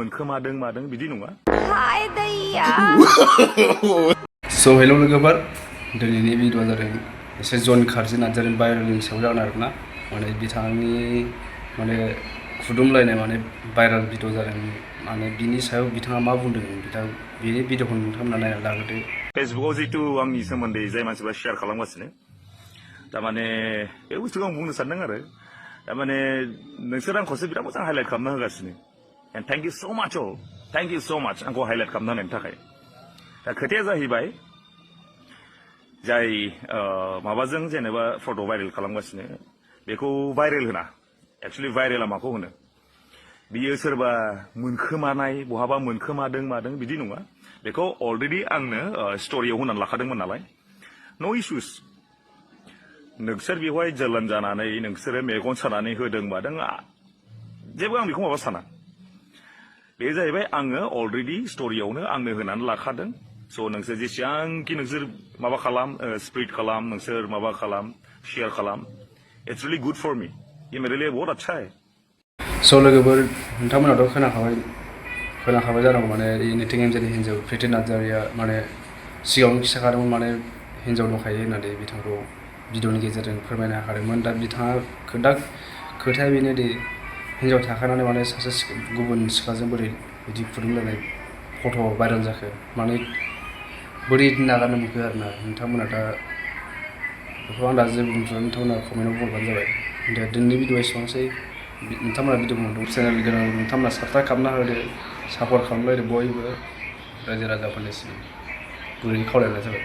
मोनखोमादों मादों बिदि नङा। So hello लोगोफोर दिनैनि भिडिअआ जादों एसे जन कार्जि नार्जारि भाइरेलनि सायाव जागोन आरोना माने बिथांनि माने खुदुमलायनाय माने भाइरेल भिडिअ जादों माने बिनि सायाव बिथाङा मा बुंदों बिथां बेनि भिडिअखौ नोंथांमोना नायना लाग्रोदो। फेसबुकआव जितु आंनि सोमोन्दै जाय मानसिफ्रा शेयार खालामगासिनो तारमाने बे बुस्थुखौ आं बुंनो सानदों आरो तारमाने नोंसोर आंखौसो बिराद मोजां हाइलाइट खालामना होगासिनो एन्ड थेंक इउ सो माच अल थेंक इउ सो माच आंखौ हाइलाइट खालामना होनायनि थाखाय। दा खोथाया जाहैबाय जाय माबाजों जेनेबा फट' भाइरेल खालामगासिनो बेखौ भाइरेल होना एक्चुअलि भाइरेला माखौ होनो बियो सोरबा मोनखोमानाय बहाबा मोनखोमादों मादों बिदि नङा बेखौ अलरेडि आंनो स्ट'रियाव होनानै लाखादोंमोन नालाय नो इसुस नोंसोर बेवहाय जोलोन जानानै नोंसोरो मेगन सानानै होदों मादों जेबो आं बेखौ माबा साना बे जाहैबाय आङो अलरेडि स्ट'रियावनो आंनो होनानै लाखादों स' नोंसोर जेसेबांखि नोंसोर माबा खालाम स्प्रेड खालाम नोंसोर माबा खालाम शेयार खालाम इट्स रियली गुड फर मी ये मेरे लिए बहुत अच्छा है। स' लोगोफोर नोंथांमोनाथ' खोनाखाबाय जानांगौ माने निथिं एन्जेलनि हिन्जाव प्रिति नार्जारिया माने सिगाङावनो खिथाखादोंमोन माने हिन्जाव दंखायो होननानै बिथांखौ भिडिअनि गेजेरजों फोरमायनो हादोंमोन। दा बिथाङा खोथाया बेनोदि हिन्जाव थाखानानै माने सासे गुबुन सिख्लाजों बोरै बिदि खुदुमलायनाय फट' भाइरेल जाखो माने बोरै नागारनो मोनखो आरोना नोंथांमोना दा बेखौ आं दा जेबो बुंथ'ला नोंथांमोना कमेन्टआव बुंबानो जाबाय। दा दिनैनि भिडिअआ एसेबांसै नोंथांमोना भिडिअ मोनदों चेनेल गोनां नोंथांमोना साबस्क्राइब खालामना होदो सापर्ट खालामलायदो बयबो रायजो राजाफोरनिसिम गुरैयै खावलायनाय जाबाय।